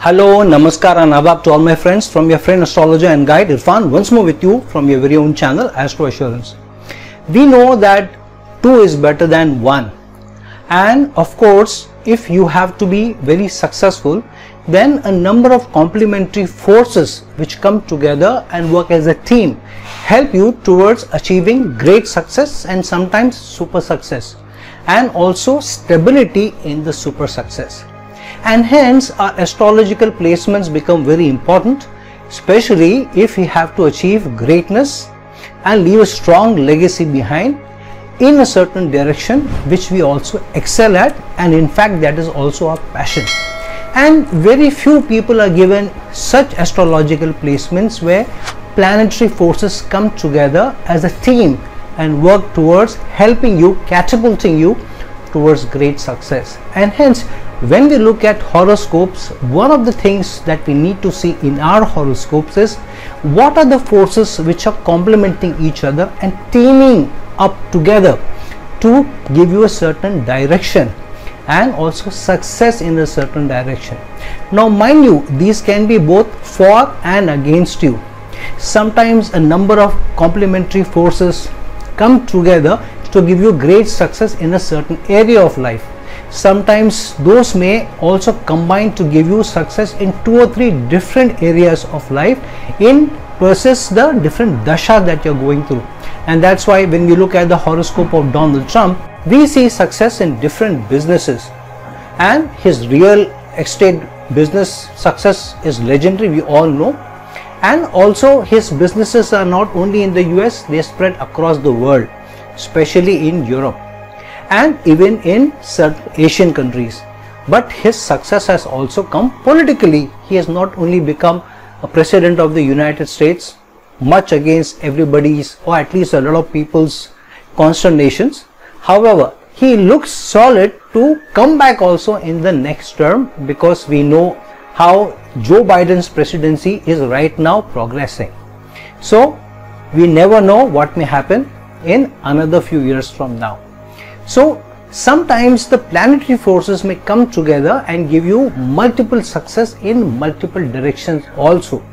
Hello, Namaskar and Adab to all my friends from your friend astrologer and guide Irfan once more with you from your very own channel Astro Assurance. We know that 2 is better than 1, and of course if you have to be very successful, then a number of complementary forces which come together and work as a team help you towards achieving great success and sometimes super success, and also stability in the super success. And hence our astrological placements become very important, especially if we have to achieve greatness and leave a strong legacy behind in a certain direction which we also excel at, and in fact that is also our passion. And very few people are given such astrological placements where planetary forces come together as a team and work towards helping you, catapulting you towards great success. And hence when we look at horoscopes, one of the things that we need to see in our horoscopes is what are the forces which are complementing each other and teaming up together to give you a certain direction and also success in a certain direction. Now mind you, these can be both for and against you. Sometimes a number of complementary forces come together to give you great success in a certain area of life. Sometimes those may also combine to give you success in 2 or 3 different areas of life in versus the different dasha that you're going through. And that's why when we look at the horoscope of Donald Trump, we see success in different businesses, and his real estate business success is legendary, we all know. And also his businesses are not only in the US, they spread across the world, especially in Europe and even in certain Asian countries. But his success has also come politically. He has not only become a president of the United States, much against everybody's, or at least a lot of people's consternations. However, he looks solid to come back also in the next term, because we know how Joe Biden's presidency is right now progressing. So we never know what may happen in another few years from now. So sometimes the planetary forces may come together and give you multiple success in multiple directions also.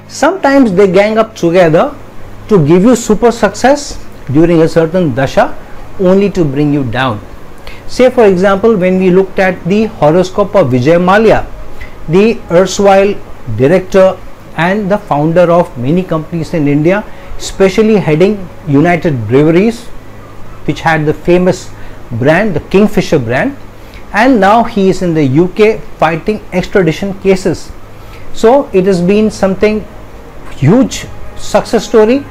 Sometimes they gang up together to give you super success during a certain dasha, only to bring you down. Say for example, when we looked at the horoscope of Vijay Mallya, the erstwhile director and the founder of many companies in India, especially heading United Breweries, which had the famous brand, the Kingfisher brand, and now he is in the UK fighting extradition cases. So it has been something huge success story,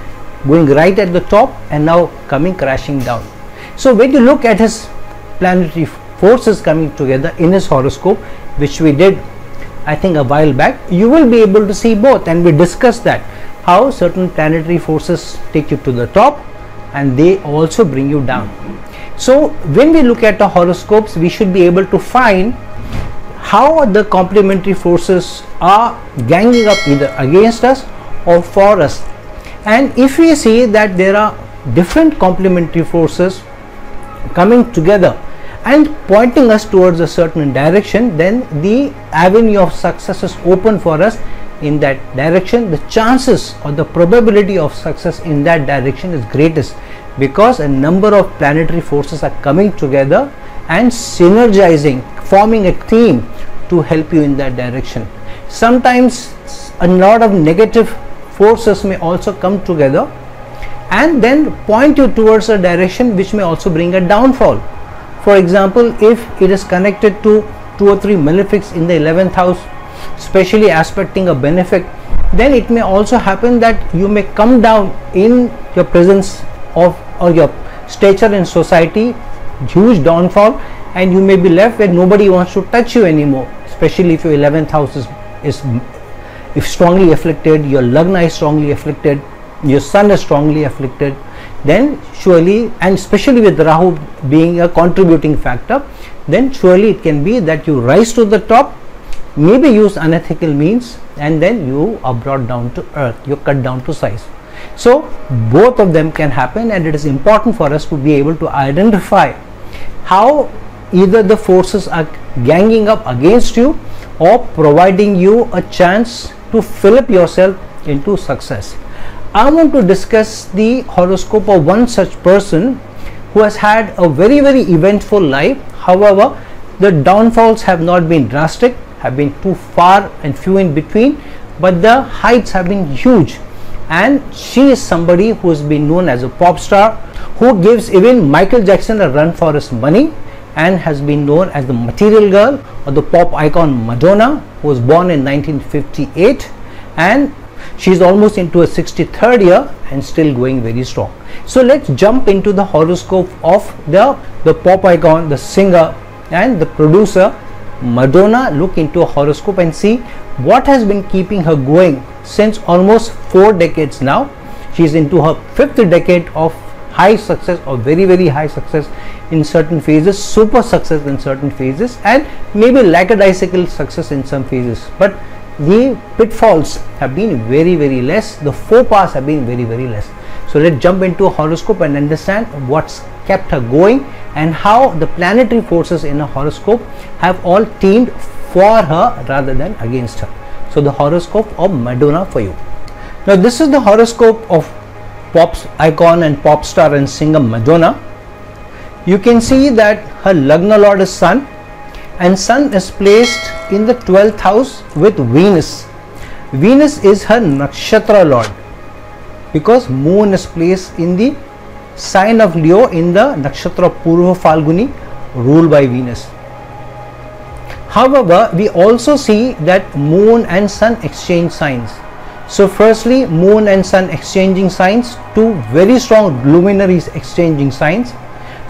going right at the top and now coming crashing down. So when you look at his planetary forces coming together in his horoscope, which we did I think a while back, you will be able to see both, and we discussed that how certain planetary forces take you to the top and they also bring you down. So when we look at the horoscopes, we should be able to find how the complementary forces are ganging up either against us or for us. And if we see that there are different complementary forces coming together and pointing us towards a certain direction, then the avenue of success is open for us in that direction. The chances or the probability of success in that direction is greatest, because a number of planetary forces are coming together and synergizing, forming a team to help you in that direction. Sometimes a lot of negative forces may also come together and then point you towards a direction which may also bring a downfall. For example, if it is connected to 2 or 3 malefics in the 11th house, especially aspecting a benefic, then it may also happen that you may come down in your presence of or your stature in society, huge downfall, and you may be left where nobody wants to touch you anymore, especially if your 11th house is if strongly afflicted, your lagna is strongly afflicted, your sun is strongly afflicted, then surely, and especially with Rahu being a contributing factor, then surely it can be that you rise to the top, maybe use unethical means, and then you are brought down to earth, you are cut down to size. So both of them can happen, and it is important for us to be able to identify how either the forces are ganging up against you or providing you a chance to fill up yourself into success. I want to discuss the horoscope of one such person who has had a very eventful life. However, the downfalls have not been drastic, have been too far and few in between, but the heights have been huge. And she is somebody who has been known as a pop star, who gives even Michael Jackson a run for his money, and has been known as the material girl or the pop icon Madonna, who was born in 1958, and she is almost into her 63rd year and still going very strong. So let's jump into the horoscope of the pop icon, the singer and the producer Madonna. Look into a horoscope and see what has been keeping her going since almost 4 decades now. She is into her 5th decade of high success, or very high success in certain phases, super success in certain phases, and maybe lackadaisical success in some phases. But the pitfalls have been very less, the faux pas have been very less. So let's jump into a horoscope and understand what's kept her going and how the planetary forces in a horoscope have all teamed for her rather than against her. So the horoscope of Madonna for you. Now this is the horoscope of pop icon and pop star and singer Madonna. You can see that her Lagna Lord is Sun, and Sun is placed in the 12th house with Venus. Venus is her Nakshatra Lord, because Moon is placed in the sign of Leo in the Nakshatra Purva Falguni, ruled by Venus. However, we also see that Moon and Sun exchange signs. So firstly, Moon and Sun exchanging signs, two very strong luminaries exchanging signs.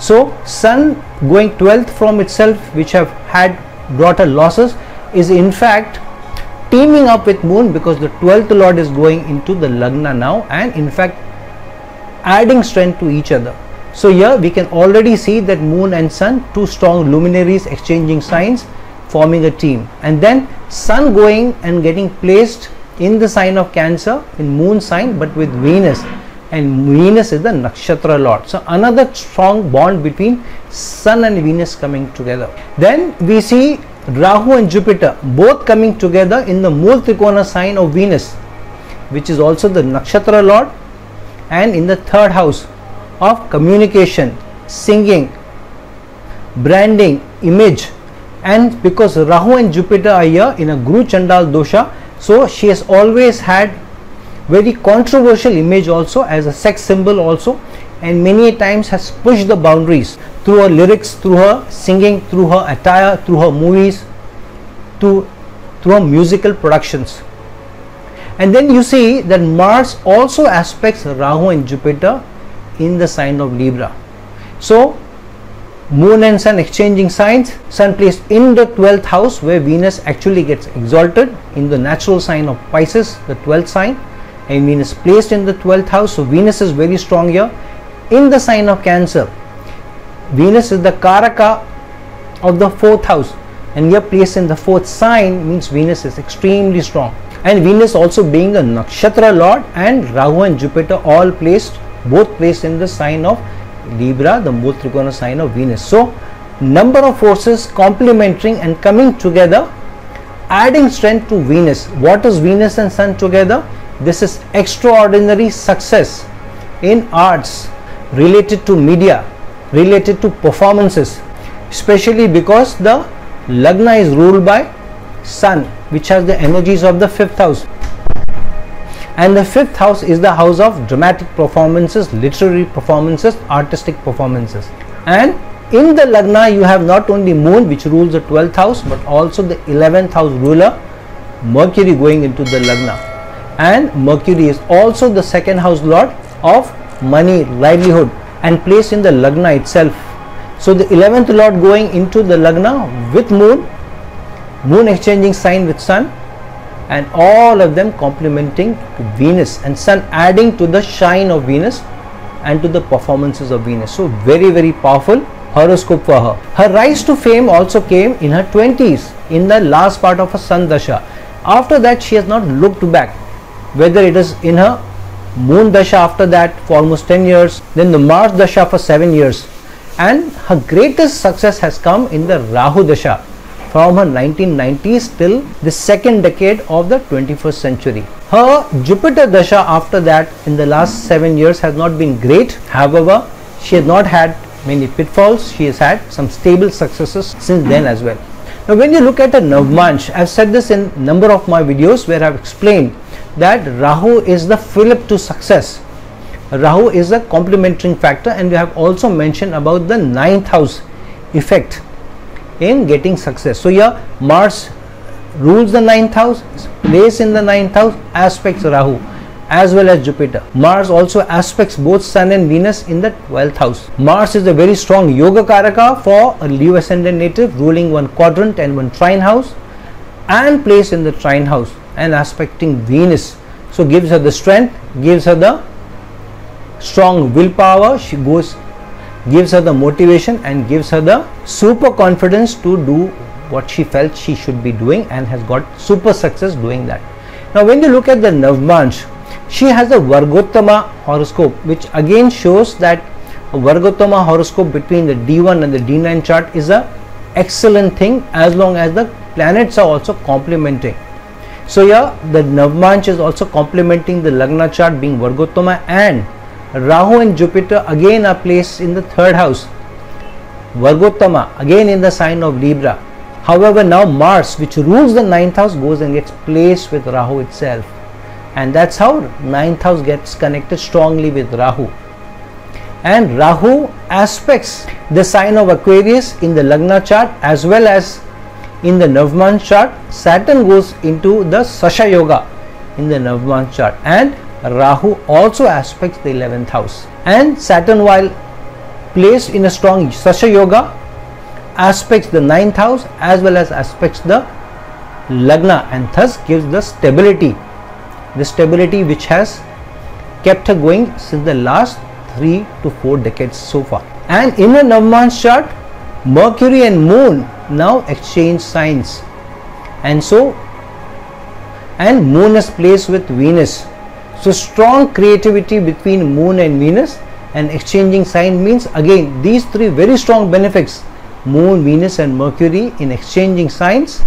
So Sun going 12th from itself, which have had brought her losses, is in fact teaming up with Moon, because the 12th Lord is going into the Lagna now, and in fact adding strength to each other. So here we can already see that Moon and Sun, two strong luminaries exchanging signs, forming a team. And then Sun going and getting placed in the sign of Cancer, in Moon sign, but with Venus, and Venus is the Nakshatra Lord. So another strong bond between Sun and Venus coming together. Then we see Rahu and Jupiter both coming together in the Mool Trikona sign of Venus, which is also the Nakshatra Lord, and in the 3rd house of communication, singing, branding, image. And because Rahu and Jupiter are here in a Guru Chandal dosha, so she has always had very controversial image also as a sex symbol also, and many times has pushed the boundaries through her lyrics, through her singing, through her attire, through her movies, through her musical productions. And then you see that Mars also aspects Rahu and Jupiter in the sign of Libra. So Moon and Sun exchanging signs, Sun placed in the 12th house where Venus actually gets exalted in the natural sign of Pisces, the 12th sign, and Venus placed in the 12th house. So Venus is very strong here in the sign of Cancer. Venus is the Karaka of the 4th house, and here placed in the 4th sign means Venus is extremely strong. And Venus also being the Nakshatra Lord, and Rahu and Jupiter all placed, both placed in the sign of Libra, the Mool Trikona sign of Venus. So number of forces complementing and coming together, adding strength to Venus. What is Venus and Sun together? This is extraordinary success in arts, related to media, related to performances, especially because the Lagna is ruled by Sun, which has the energies of the 5th house, and the 5th house is the house of dramatic performances, literary performances, artistic performances. And in the Lagna you have not only Moon, which rules the 12th house, but also the 11th house ruler Mercury going into the Lagna. And Mercury is also the 2nd house lord of money, livelihood, and placed in the Lagna itself. So the 11th lord going into the Lagna with Moon, Moon exchanging sign with Sun, and all of them complementing to Venus, and Sun adding to the shine of Venus and to the performances of Venus. So very powerful horoscope for her. Her rise to fame also came in her 20s, in the last part of her Sun Dasha. After that she has not looked back, whether it is in her Moon Dasha after that for almost 10 years, then the Mars Dasha for 7 years, and her greatest success has come in the Rahu Dasha, from her 1990s till the second decade of the 21st century. Her Jupiter Dasha after that in the last 7 years has not been great. However, she has not had many pitfalls. She has had some stable successes since then as well. Now when you look at a Navmansh, I have said this in a number of my videos where I have explained that Rahu is the fillip to success. Rahu is a complementing factor, and we have also mentioned about the 9th house effect in getting success. So here Mars rules the 9th house, place in the 9th house, aspects Rahu as well as Jupiter. Mars also aspects both Sun and Venus in the 12th house. Mars is a very strong yoga karaka for a Leo ascendant native, ruling one quadrant and one trine house, and placed in the trine house and aspecting Venus. So gives her the strength, gives her the strong willpower, gives her the motivation, and gives her the super confidence to do what she felt she should be doing, and has got super success doing that. Now when you look at the Navmansh, she has a Vargottama horoscope, which again shows that a Vargottama horoscope between the D1 and the D9 chart is a excellent thing as long as the planets are also complementing. So here the Navmansh is also complementing the Lagna chart being Vargottama, and Rahu and Jupiter again are placed in the 3rd house, Vargottama again in the sign of Libra. However, now Mars, which rules the 9th house, goes and gets placed with Rahu itself, and that's how 9th house gets connected strongly with Rahu. And Rahu aspects the sign of Aquarius in the Lagna chart as well as in the Navmansh chart. Saturn goes into the Sasha Yoga in the Navmansh chart, and Rahu also aspects the 11th house. And Saturn, while placed in a strong Sasha Yoga, aspects the 9th house as well as aspects the Lagna, and thus gives the stability which has kept her going since the last 3 to 4 decades so far. And in a Navmansh chart, Mercury and Moon now exchange signs, and Moon is placed with Venus. So strong creativity between Moon and Venus, and exchanging sign means again these three very strong benefits: Moon, Venus and Mercury in exchanging signs,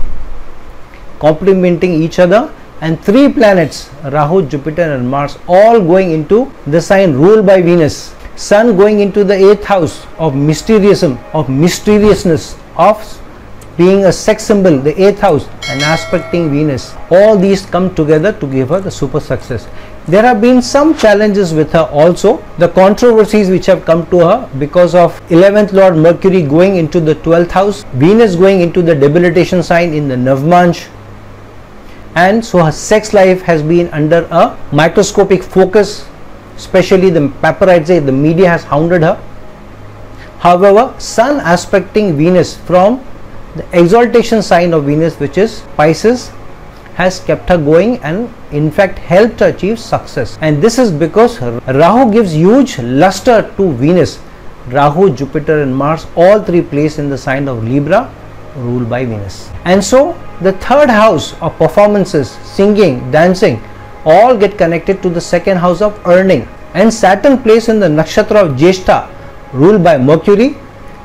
complementing each other, and 3 planets Rahu, Jupiter and Mars all going into the sign ruled by Venus. Sun going into the 8th house of mysteriousness, of being a sex symbol, the 8th house, and aspecting Venus. All these come together to give her the super success. There have been some challenges with her also, the controversies which have come to her because of 11th Lord Mercury going into the 12th house, Venus going into the debilitation sign in the Navmansh, and so her sex life has been under a microscopic focus, especially the paparazzi, the media has hounded her. However, Sun aspecting Venus from the exaltation sign of Venus, which is Pisces, has kept her going and in fact helped her achieve success. And this is because Rahu gives huge luster to Venus. Rahu, Jupiter and Mars, all 3 placed in the sign of Libra, ruled by Venus. And so the 3rd house of performances, singing, dancing, all get connected to the 2nd house of earning. And Saturn placed in the nakshatra of Jyeshtha, ruled by Mercury,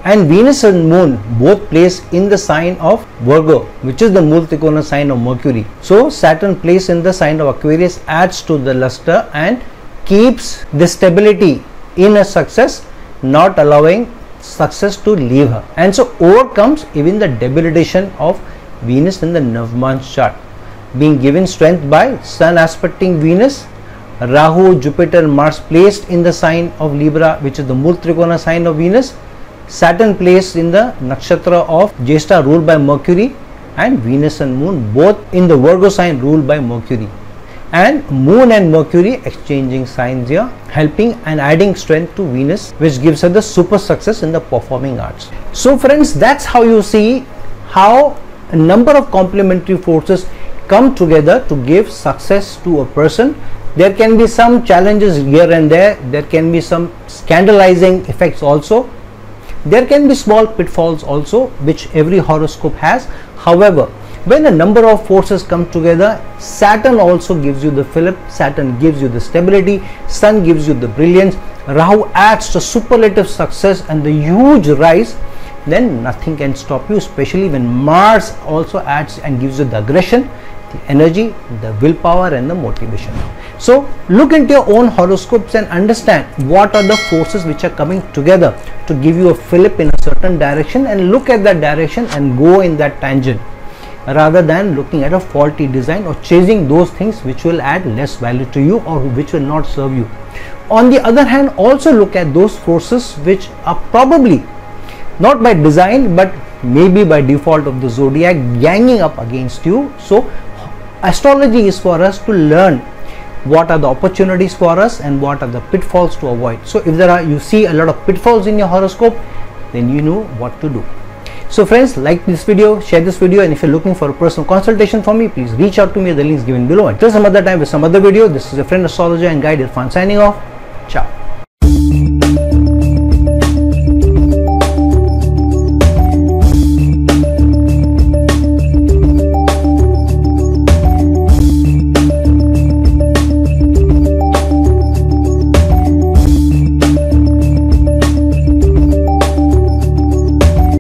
and Venus and Moon both placed in the sign of Virgo, which is the Mool Trikona sign of Mercury. So Saturn placed in the sign of Aquarius adds to the luster and keeps the stability in a success, not allowing success to leave her, and so overcomes even the debilitation of Venus in the Navmansh chart, being given strength by Sun aspecting Venus, Rahu, Jupiter and Mars placed in the sign of Libra, which is the Mool Trikona sign of Venus, Saturn placed in the nakshatra of Jyeshtha ruled by Mercury, and Venus and Moon both in the Virgo sign ruled by Mercury, and Moon and Mercury exchanging signs here, helping and adding strength to Venus, which gives her the super success in the performing arts. So friends, that's how you see how a number of complementary forces come together to give success to a person. There can be some challenges here and there can be some scandalizing effects also, there can be small pitfalls also, which every horoscope has. However, when a number of forces come together, Saturn also gives you the fillip, Saturn gives you the stability, Sun gives you the brilliance, Rahu adds to superlative success and the huge rise then nothing can stop you, especially when Mars also adds and gives you the aggression, the energy, the willpower and the motivation. So look into your own horoscopes and understand what are the forces which are coming together to give you a fillip in a certain direction, and look at that direction and go in that tangent, rather than looking at a faulty design or chasing those things which will add less value to you or which will not serve you. On the other hand, also look at those forces which are probably not by design but maybe by default of the zodiac ganging up against you. So astrology is for us to learn what are the opportunities for us and what are the pitfalls to avoid. So if you see a lot of pitfalls in your horoscope, then you know what to do. So friends, like this video, share this video, and if you're looking for a personal consultation for me, please reach out to me at the links given below. Until some other time with some other video, this is your friend astrologer and guide Irfan signing off. Ciao.